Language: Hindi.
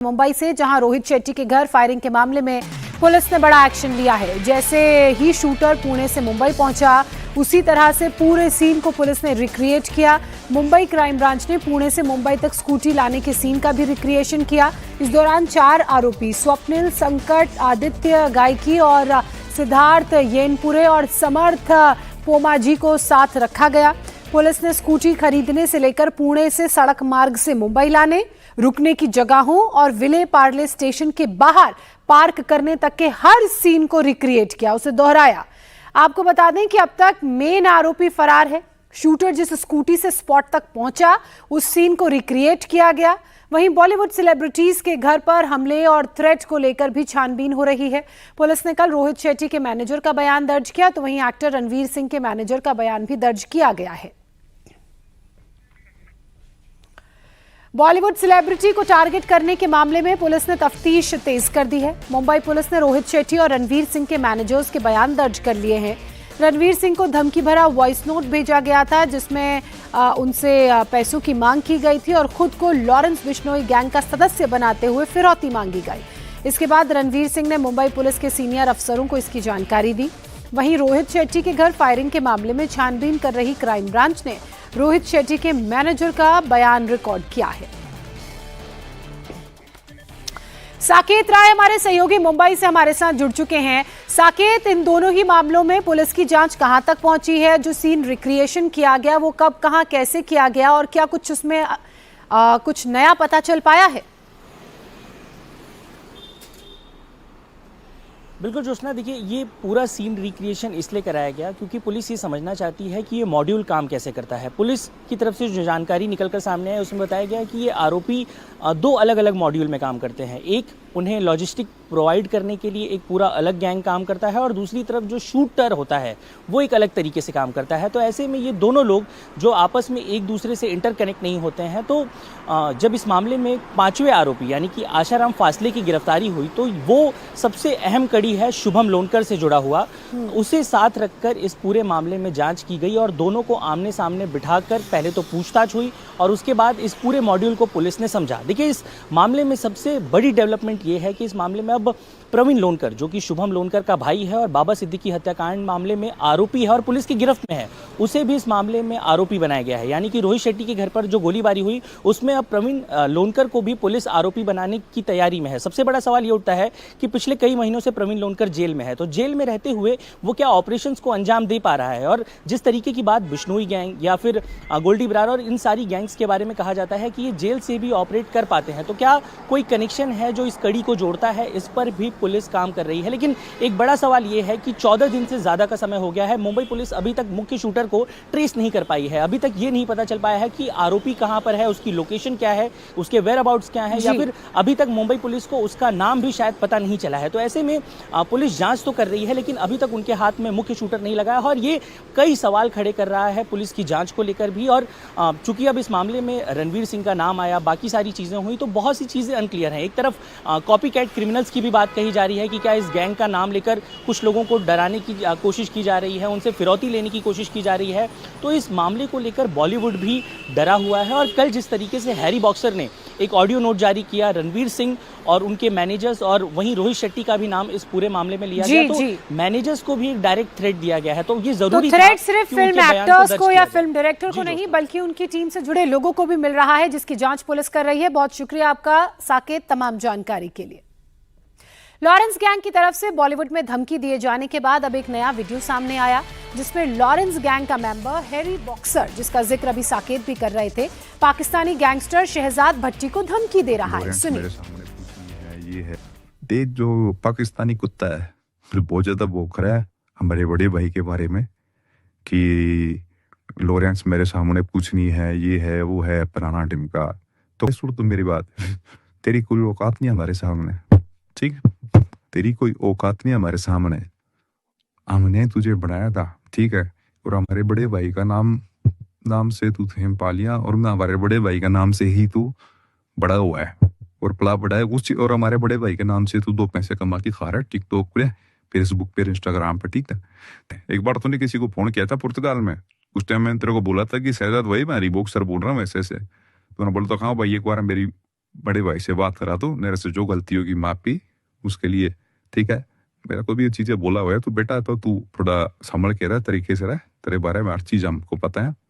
मुंबई से, जहां रोहित शेट्टी के घर फायरिंग के मामले में पुलिस ने बड़ा एक्शन लिया है। जैसे ही शूटर पुणे से मुंबई पहुंचा, उसी तरह से पूरे सीन को पुलिस ने रिक्रिएट किया। मुंबई क्राइम ब्रांच ने पुणे से मुंबई तक स्कूटी लाने के सीन का भी रिक्रिएशन किया। इस दौरान 4 आरोपी स्वप्निल, संकट, आदित्य गायकी और सिद्धार्थ येनपुरे और समर्थ पोमाजी को साथ रखा गया। पुलिस ने स्कूटी खरीदने से लेकर पुणे से सड़क मार्ग से मुंबई लाने, रुकने की जगहों और विले पार्ले स्टेशन के बाहर पार्क करने तक के हर सीन को रिक्रिएट किया, उसे दोहराया। आपको बता दें कि अब तक मेन आरोपी फरार है। शूटर जिस स्कूटी से स्पॉट तक पहुंचा, उस सीन को रिक्रिएट किया गया। वहीं बॉलीवुड सेलिब्रिटीज के घर पर हमले और थ्रेट को लेकर भी छानबीन हो रही है। पुलिस ने कल रोहित शेट्टी के मैनेजर का बयान दर्ज किया, तो वहीं एक्टर रणवीर सिंह के मैनेजर का बयान भी दर्ज किया गया है। बॉलीवुड सेलिब्रिटी को टारगेट करने के मामले में पुलिस ने तफ्तीश तेज कर दी है। मुंबई पुलिस ने रोहित शेट्टी और रणवीर सिंह के मैनेजर्स के बयान दर्ज कर लिए हैं। रणवीर सिंह को धमकी भरा वॉइस नोट भेजा गया था, जिसमें उनसे पैसों की मांग की गई थी और खुद को लॉरेंस बिश्नोई गैंग का सदस्य बनाते हुए फिरौती मांगी गई। इसके बाद रणवीर सिंह ने मुंबई पुलिस के सीनियर अफसरों को इसकी जानकारी दी। वहीं रोहित शेट्टी के घर फायरिंग के मामले में छानबीन कर रही क्राइम ब्रांच ने रोहित शेट्टी के मैनेजर का बयान रिकॉर्ड किया है। साकेत राय हमारे सहयोगी मुंबई से हमारे साथ जुड़ चुके हैं। साकेत, इन दोनों ही मामलों में पुलिस की जांच कहां तक पहुंची है? जो सीन रिक्रिएशन किया गया वो कब, कहां, कैसे किया गया और क्या कुछ उसमें कुछ नया पता चल पाया है? बिल्कुल जोशना, देखिए ये पूरा सीन रिक्रिएशन इसलिए कराया गया क्योंकि पुलिस ये समझना चाहती है कि ये मॉड्यूल काम कैसे करता है। पुलिस की तरफ से जो जानकारी निकलकर सामने है उसमें बताया गया कि ये आरोपी 2 अलग अलग मॉड्यूल में काम करते हैं। एक, उन्हें लॉजिस्टिक प्रोवाइड करने के लिए एक पूरा अलग गैंग काम करता है और दूसरी तरफ जो शूटर होता है वो एक अलग तरीके से काम करता है। तो ऐसे में ये दोनों लोग जो आपस में एक दूसरे से इंटरकनेक्ट नहीं होते हैं, तो जब इस मामले में 5वें आरोपी यानी कि आशाराम फासले की गिरफ्तारी हुई तो वो सबसे अहम कड़ी है शुभम लोनकर से जुड़ा हुआ, उसे साथ रखकर इस पूरे मामले में जांच की गई और दोनों को आमने सामने बिठाकर पहले तो पूछताछ हुई और उसके बाद इस पूरे मॉड्यूल को पुलिस ने समझा। देखिए इस मामले में सबसे बड़ी डेवलपमेंट ये है कि इस मामले में अब प्रवीण लोनकर, जो कि शुभम लोनकर का भाई है और बाबा सिद्दीकी हत्याकांड मामले में आरोपी है और पुलिस की गिरफ्त में है, उसे भी इस मामले में आरोपी बनाया गया है। यानी कि रोहित शेट्टी के घर पर जो गोलीबारी हुई उसमें अब प्रवीण लोनकर को भी पुलिस आरोपी बनाने की तैयारी में है। सबसे बड़ा सवाल ये उठता है कि पिछले कई महीनों से प्रवीण लोनकर जेल में है, तो जेल में रहते हुए वो क्या ऑपरेशंस को अंजाम दे पा रहा है? और जिस तरीके की बात बिश्नोई गैंग या फिर गोल्डी बरार और इन सारी गैंग्स के बारे में कहा जाता है कि ये जेल से भी ऑपरेट कर पाते हैं, तो क्या कोई कनेक्शन है जो इस कड़ी को जोड़ता है? इस पर भी पुलिस काम कर रही है। लेकिन एक बड़ा सवाल यह है कि 14 दिन से ज्यादा का समय हो गया है, मुंबई पुलिस अभी तक मुख्य शूटर को ट्रेस नहीं कर पाई है। अभी तक ये नहीं पता चल पाया है कि आरोपी कहां पर है, उसकी लोकेशन क्या है, उसके वेयर अबाउट्स क्या है, या फिर अभी तक मुंबई पुलिस को उसका नाम भी शायद पता नहीं चला है। तो ऐसे में पुलिस जांच तो कर रही है लेकिन अभी तक उनके हाथ में मुख्य शूटर नहीं लगा है और ये कई सवाल खड़े कर रहा है पुलिस की जांच को लेकर भी। और चूंकि अब इस मामले में रणवीर सिंह का नाम आया, बाकी सारी चीजें हुई, तो बहुत सी चीजें अनक्लियर हैं। एक तरफ कॉपी कैट क्रिमिनल्स की भी बात कही जा रही है कि क्या इस गैंग का नाम लेकर कुछ लोगों को डराने की कोशिश की जा रही है, उनसे फिरौती लेने की कोशिश की जा रही है। तो इस मामले को लेकर बॉलीवुड भी डरा हुआ है। और कल जिस तरीके से हैरी बॉक्सर ने एक ऑडियो नोट जारी किया, रणवीर सिंह और उनके मैनेजर्स और वहीं रोहित शेट्टी का भी नाम इस पूरे मामले में लिया गया, तो मैनेजर्स को भी एक डायरेक्ट थ्रेट दिया गया है। तो ये जरूरी थ्रेट सिर्फ फिल्म एक्टर्स को या फिल्म डायरेक्टर को नहीं बल्कि उनकी टीम से जुड़े लोगों को भी मिल रहा है, जिसकी जांच पुलिस कर रही है। बहुत शुक्रिया आपका साकेत, तमाम जानकारी के लिए। लॉरेंस गैंग की तरफ से बॉलीवुड में धमकी दिए जाने के बाद अब एक नया वीडियो सामने आया जिसमें लॉरेंस गैंग का मेंबर हैरी बॉक्सर, जिसका जिक्र अभी साकेत भी कर रहे थे, पाकिस्तानी गैंगस्टर शहजाद भट्टी को धमकी दे रहा है। सुनिए। ये है दे जो पाकिस्तानी कुत्ता है, फिर बहुत ज्यादा भौंक रहा है हमारे बड़े भाई के बारे में कि लॉरेंस मेरे सामने पूछनी है, ये है वो है पुराना टिमका। तो सुन तुम मेरी बात, तेरी कोई औकात नहीं हमारे सामने, ठीक? तेरी कोई औकात नहीं हमारे सामने। हमने तुझे बनाया था, ठीक है, और हमारे बड़े भाई का नाम से तू फेम पा लिया और हमारे बड़े भाई का नाम से ही तू बड़ा हुआ है और पला बड़ा है उस, और हमारे बड़े भाई के नाम से तू 2 पैसे कमा के खा रहा है टिकटॉक पे, फेसबुक पे, इंस्टाग्राम पे, ठीक है। एक बार तूने किसी को फोन किया था पुर्तगाल में, उस टाइम मैंने तेरे को बोला था कि शहजाद वही मैं रीबॉक्सर बोल रहा हूँ ऐसे। तूने बोला तो कहा भाई एक बार मेरी बड़े भाई से बात करा दो, मेरे से जो गलती होगी माफी उसके लिए, ठीक है। मेरा को भी ये चीजें बोला हुआ है, तो बेटा तो तू थोड़ा संभल के रह, तरीके से रह, तेरे बारे में हर चीज हमको पता है।